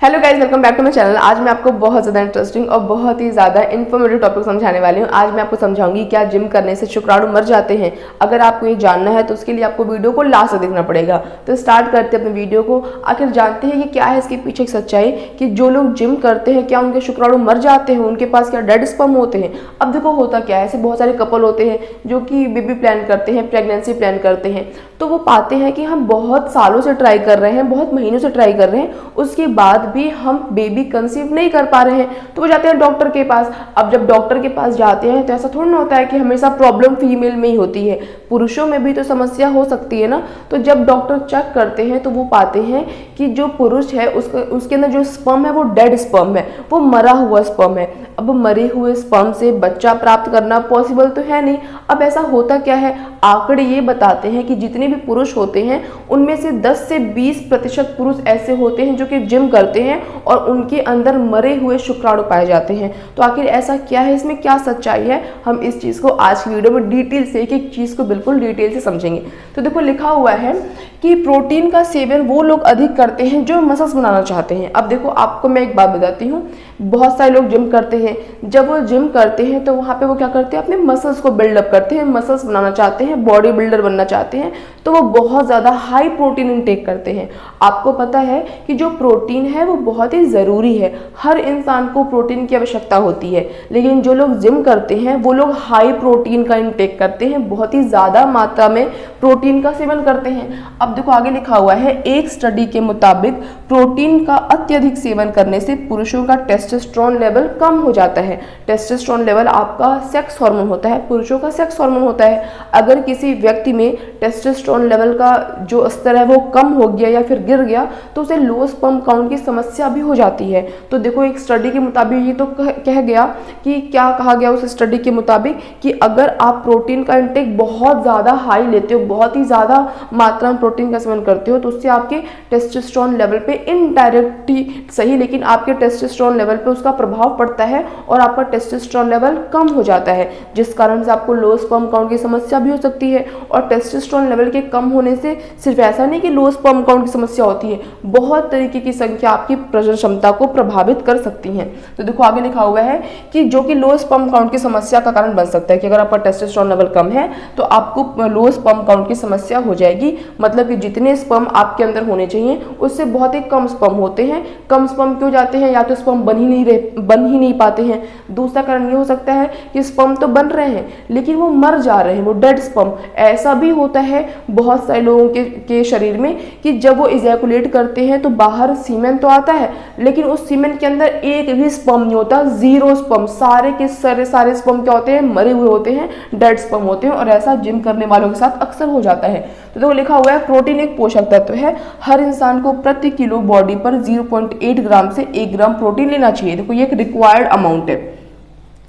Hello guys, welcome back to my channel. आज मैं आपको बहुत ज़्यादा इंटरेस्टिंग और बहुत ही ज़्यादा इन्फॉर्मेटिव टॉपिक समझाने वाली हूँ। आज मैं आपको समझाऊंगी क्या जिम करने से शुक्राणु मर जाते हैं। अगर आपको ये जानना है तो उसके लिए आपको वीडियो को लास्ट तक देखना पड़ेगा। तो स्टार्ट करते हैं अपने वीडियो को। आखिर जानते हैं कि क्या है इसके पीछे एक सच्चाई, कि जो लोग जिम करते हैं क्या उनके शुक्राणु मर जाते हैं, उनके पास क्या डेड स्पर्म होते हैं। अब देखो होता क्या है, ऐसे बहुत सारे कपल होते हैं जो कि बेबी प्लान करते हैं, प्रेगनेंसी प्लान करते हैं, तो वो पाते हैं कि हम बहुत सालों से ट्राई कर रहे हैं, बहुत महीनों से ट्राई कर रहे हैं, उसके बाद भी हम बेबी कंसीव नहीं कर पा रहे हैं। तो वो जाते हैं डॉक्टर के पास। अब जब डॉक्टर के पास जाते हैं तो ऐसा थोड़ा ना होता है कि हमेशा प्रॉब्लम फीमेल में ही होती है, पुरुषों में भी तो समस्या हो सकती है ना। तो जब डॉक्टर चेक करते हैं तो वो पाते हैं कि जो पुरुष है उसके अंदर जो स्पर्म है वो डेड स्पर्म है, वो मरा हुआ स्पर्म है। अब मरे हुए स्पर्म से बच्चा प्राप्त करना पॉसिबल तो है नहीं। अब ऐसा होता क्या है, आंकड़े ये बताते हैं कि जितने भी पुरुष होते हैं उनमें से 10 से 20% पुरुष ऐसे होते हैं जो कि जिम करते हैं और उनके अंदर मरे हुए शुक्राणु पाए जाते हैं। तो आखिर ऐसा क्या है, इसमें क्या सच्चाई है, हम इस चीज़ को आज की वीडियो में डिटेल से, एक एक चीज़ को बिल्कुल डिटेल से समझेंगे। तो देखो लिखा हुआ है कि प्रोटीन का सेवन वो लोग अधिक करते हैं जो मसल्स बनाना चाहते हैं। अब देखो आपको मैं एक बात बताती हूँ, बहुत सारे लोग जिम करते हैं, जब वो जिम करते हैं तो वहाँ पे वो क्या करते हैं, अपने मसल्स को बिल्डअप करते हैं, मसल्स बनाना चाहते हैं, बॉडी बिल्डर बनना चाहते हैं, तो वो बहुत ज़्यादा हाई प्रोटीन इनटेक करते हैं। आपको पता है कि जो प्रोटीन है वो बहुत ही ज़रूरी है, हर इंसान को प्रोटीन की आवश्यकता होती है, लेकिन जो लोग जिम करते हैं वो लोग हाई प्रोटीन का इनटेक करते हैं, बहुत ही ज़्यादा मात्रा में प्रोटीन का सेवन करते हैं। अब देखो आगे लिखा हुआ है, एक स्टडी के मुताबिक प्रोटीन का अत्यधिक सेवन करने से पुरुषों का टेस्टोस्टेरोन लेवल कम हो जाता है। टेस्टोस्टेरोन लेवल आपका सेक्स हार्मोन होता है, पुरुषों का सेक्स हार्मोन होता है। अगर किसी व्यक्ति में टेस्टोस्टेरोन लेवल का जो स्तर है वो कम हो गया या फिर गिर गया तो उसे लो स्पर्म काउंट की समस्या भी हो जाती है। तो देखो एक स्टडी के मुताबिक ये तो कह गया कि क्या कहा गया उस स्टडी के मुताबिक, कि अगर आप प्रोटीन का इंटेक बहुत ज़्यादा हाई लेते हो, बहुत ही ज़्यादा मात्रा में प्रोटीन का सेवन करते हो, तो उससे आपके टेस्टोस्टेरोन लेवल पे इनडायरेक्टली सही लेकिन आपके टेस्टोस्टेरोन लेवल पे उसका प्रभाव पड़ता है और आपका टेस्टोस्टेरोन लेवल कम हो जाता है, जिस कारण से आपको लो स्पर्म काउंट की समस्या भी हो सकती है। और टेस्टोस्टेरोन लेवल के कम होने से सिर्फ ऐसा नहीं कि लो स्पर्म काउंट की समस्या होती है, बहुत तरीके की संख्या आपकी प्रजनन क्षमता को प्रभावित कर सकती हैं। तो देखो आगे लिखा हुआ है कि जो कि लो स्पर्म काउंट की समस्या का कारण बन सकता है, कि अगर आपका टेस्टोस्टेरोन लेवल कम है तो आपको लो स्पर्म काउंट की समस्या हो जाएगी। मतलब कि जितने स्पर्म आपके अंदर होने चाहिए उससे बहुत ही कम स्पर्म होते हैं। कम स्पर्म क्यों जाते हैं, या तो स्पर्म बन ही नहीं पाते हैं। दूसरा कारण ये हो सकता है कि स्पर्म तो बन रहे हैं लेकिन वो मर जा रहे हैं, वो डेड स्पर्म। ऐसा भी होता है बहुत सारे लोगों के शरीर में कि जब वो इजैकुलेट करते हैं तो बाहर सीमेन तो आता है लेकिन उस सीमेन के अंदर एक भी स्पर्म नहीं होता, जीरो स्पर्म। सारे के सारे स्पर्म क्या होते हैं, मरे हुए होते हैं, डेड स्पर्म होते हैं। और ऐसा जिम करने वालों के साथ अक्सर हो जाता है। तो देखो लिखा हुआ है, प्रोटीन एक पोषक तत्व है, हर इंसान को प्रति किलो बॉडी पर 0.8 ग्राम से 1 ग्राम प्रोटीन लेना चाहिए। देखो ये एक रिक्वायर्ड अमाउंट है,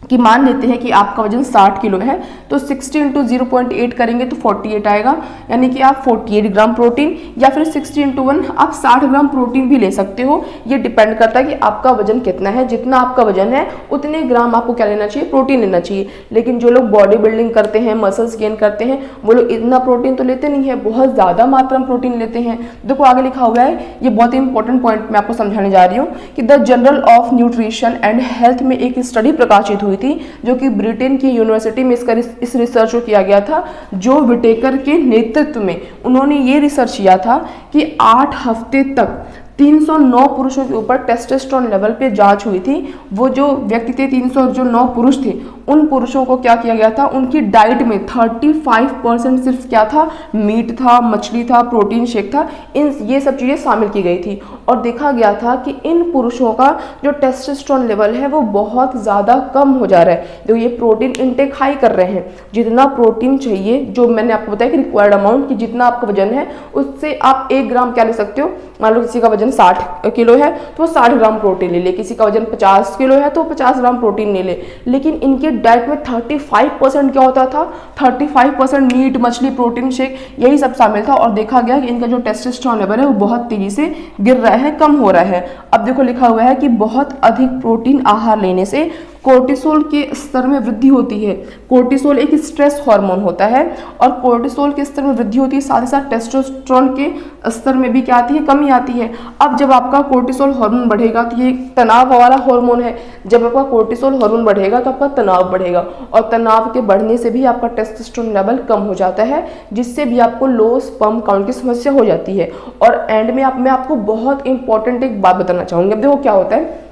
कि मान लेते हैं कि आपका वजन 60 किलो है तो 60 × 0.8 करेंगे तो 48 आएगा, यानी कि आप 48 ग्राम प्रोटीन, या फिर 60 × 1 आप 60 ग्राम प्रोटीन भी ले सकते हो। ये डिपेंड करता है कि आपका वजन कितना है, जितना आपका वजन है उतने ग्राम आपको क्या लेना चाहिए, प्रोटीन लेना चाहिए। लेकिन जो लोग बॉडी बिल्डिंग करते हैं, मसल्स गेन करते हैं, वो लोग इतना प्रोटीन तो लेते नहीं है, बहुत ज़्यादा मात्रा में प्रोटीन लेते हैं। देखो आगे लिखा हुआ है, ये बहुत ही इंपॉर्टेंट पॉइंट मैं आपको समझाने जा रही हूँ, कि the journal of nutrition and health में एक स्टडी प्रकाशित हुई थी जो कि ब्रिटेन की यूनिवर्सिटी में इस रिसर्च को किया गया था, जो विटेकर के नेतृत्व में उन्होंने ये रिसर्च किया था कि 8 हफ्ते तक 309 पुरुषों के ऊपर टेस्टोस्टेरोन लेवल पे जांच हुई थी। वो जो व्यक्ति थे 309 पुरुष थे, उन पुरुषों को क्या किया गया था, उनकी डाइट में 35% सिर्फ क्या था, मीट था, मछली था, प्रोटीन शेक था, ये सब चीज़ें शामिल की गई थी। और देखा गया था कि इन पुरुषों का जो टेस्टोस्टेरोन लेवल है वो बहुत ज़्यादा कम हो जा रहा है। जो ये प्रोटीन इंटेक हाई कर रहे हैं, जितना प्रोटीन चाहिए, जो मैंने आपको बताया कि रिक्वायर्ड अमाउंट, कि जितना आपका वजन है उससे आप 1 ग्राम क्या ले सकते हो। मान लो किसी का वजन 60 किलो है तो वो 60 ग्राम प्रोटीन ले ले, किसी का वजन 50 किलो है तो 50 ग्राम प्रोटीन ले ले। लेकिन इनके डाइट में 35% क्या होता था, 35% मीट, मछली, प्रोटीन शेक, यही सब शामिल था। और देखा गया कि इनका जो टेस्टोस्टेरोन लेवल है वो बहुत तेजी से गिर रहा है, कम हो रहा है। अब देखो लिखा हुआ है कि बहुत अधिक प्रोटीन आहार लेने से कोर्टिसोल के स्तर में वृद्धि होती है। कोर्टिसोल एक स्ट्रेस हार्मोन होता है और कोर्टिसोल के स्तर में वृद्धि होती है, साथ ही साथ टेस्टोस्टेरोन के स्तर में भी क्या आती है, कमी आती है। अब जब आपका कोर्टिसोल हार्मोन बढ़ेगा तो ये तनाव वाला हार्मोन है, जब आपका कोर्टिसोल हार्मोन बढ़ेगा तो आपका तनाव बढ़ेगा और तनाव के बढ़ने से भी आपका टेस्टोस्टेरोन लेवल कम हो जाता है, जिससे भी आपको लो स्पर्म काउंट की समस्या हो जाती है। और एंड में मैं आपको बहुत इंपॉर्टेंट एक बात बताना चाहूँगी। अब देखो क्या होता है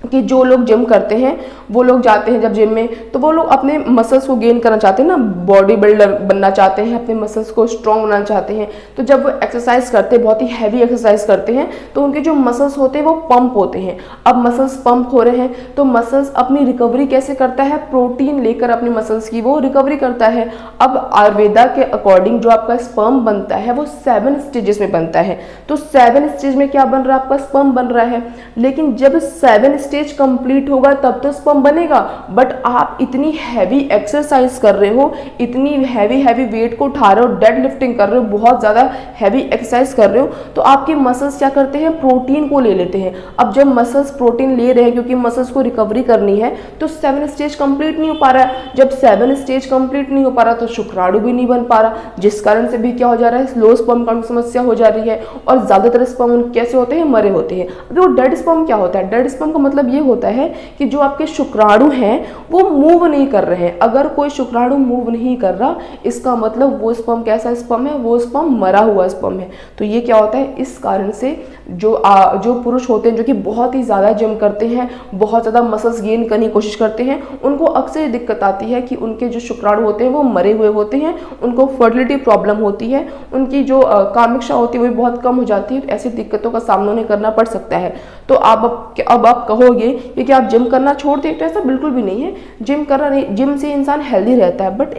कि जो लोग जिम करते हैं वो लोग जाते हैं जब जिम में, तो वो लोग अपने मसल्स को गेन करना चाहते हैं ना, बॉडी बिल्डर बनना चाहते हैं, अपने मसल्स को स्ट्रॉन्ग बनाना चाहते हैं। तो जब वो एक्सरसाइज करते हैं, बहुत ही हैवी एक्सरसाइज करते हैं, तो उनके जो मसल्स होते हैं वो पंप होते हैं। अब मसल्स पंप हो रहे हैं तो मसल्स अपनी रिकवरी कैसे करता है, प्रोटीन लेकर अपनी मसल्स की वो रिकवरी करता है। अब आयुर्वेदा के अकॉर्डिंग जो आपका स्पर्म बनता है वो 7 स्टेजेस में बनता है। तो 7 स्टेज में क्या बन रहा है, आपका स्पर्म बन रहा है। लेकिन जब 7 स्टेज कंप्लीट होगा तब तो स्पर्म बनेगा, बट आप इतनी हैवी एक्सरसाइज कर रहे हो, इतनी हैवी वेट को उठा रहे हो, डेड लिफ्टिंग कर रहे हो, बहुत ज़्यादा हैवी एक्सरसाइज कर रहे हो, तो आपके मसल्स क्या करते हैं, प्रोटीन को ले लेते हैं। अब जब मसल्स प्रोटीन ले रहे हैं क्योंकि मसल्स को रिकवरी करनी है, तो 7 स्टेज कंप्लीट नहीं हो पा रहा है। जब 7 स्टेज कंप्लीट नहीं हो पा रहा तो शुक्राणु भी नहीं बन पा रहा, जिस कारण से भी क्या हो जा रहा है, स्लो स्पर्म काउंट की समस्या हो जा रही है। और ज़्यादातर स्पर्म कैसे होते हैं, मरे होते हैं। अब वो डेड स्पर्म क्या होता है, डेड स्पर्म का मतलब ये होता है कि जो आपके शुक्राणु हैं वो मूव नहीं कर रहे हैं। अगर कोई शुक्राणु मूव नहीं कर रहा, इसका मतलब वो स्पर्म कैसा स्पर्म है, वो स्पर्म मरा हुआ स्पर्म है। तो ये क्या होता है, इस कारण से जो पुरुष होते हैं जो कि बहुत ही ज़्यादा जिम करते हैं, बहुत ज़्यादा मसल्स गेन करने की कोशिश करते हैं, उनको अक्सर दिक्कत आती है कि उनके जो शुक्राणु होते हैं वो मरे हुए होते हैं, उनको फर्टिलिटी प्रॉब्लम होती है, उनकी जो कामिक्षा होती है वो भी बहुत कम हो जाती है। ऐसी दिक्कतों का सामना उन्हें करना पड़ सकता है। तो अब आप कहोगे कि आप जिम करना छोड़ दें, तो ऐसा बिल्कुल भी नहीं है। जिम करना नहीं, जिम से इंसान हेल्दी रहता है, बट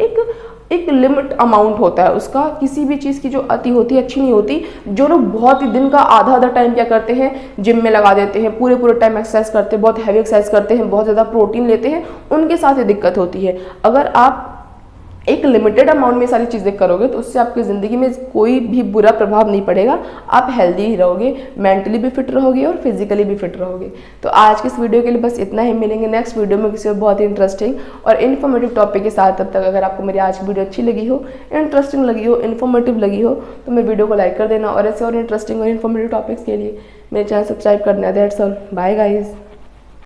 एक लिमिट अमाउंट होता है उसका। किसी भी चीज़ की जो अति होती है अच्छी नहीं होती। जो लोग बहुत ही दिन का आधा टाइम क्या करते हैं, जिम में लगा देते हैं, पूरे टाइम एक्सरसाइज करते हैं, बहुत हैवी एक्सरसाइज करते हैं, बहुत ज़्यादा प्रोटीन लेते हैं, उनके साथ ये दिक्कत होती है। अगर आप एक लिमिटेड अमाउंट में सारी चीज़ें करोगे तो उससे आपकी ज़िंदगी में कोई भी बुरा प्रभाव नहीं पड़ेगा। आप हेल्दी ही रहोगे, मेंटली भी फिट रहोगे और फिजिकली भी फिट रहोगे। तो आज की इस वीडियो के लिए बस इतना ही। मिलेंगे नेक्स्ट वीडियो में किसी और बहुत ही इंटरेस्टिंग और इन्फॉर्मेटिव टॉपिक के साथ। तब तक अगर आपको मेरी आज की वीडियो अच्छी लगी हो, इंटरेस्टिंग लगी हो, इन्फॉर्मेटिव लगी हो, तो मेरे वीडियो को लाइक कर देना और ऐसे और इंटरेस्टिंग और इन्फॉर्मेटिव टॉपिक्स के लिए मेरे चैनल सब्सक्राइब करना। That's all, bye guys.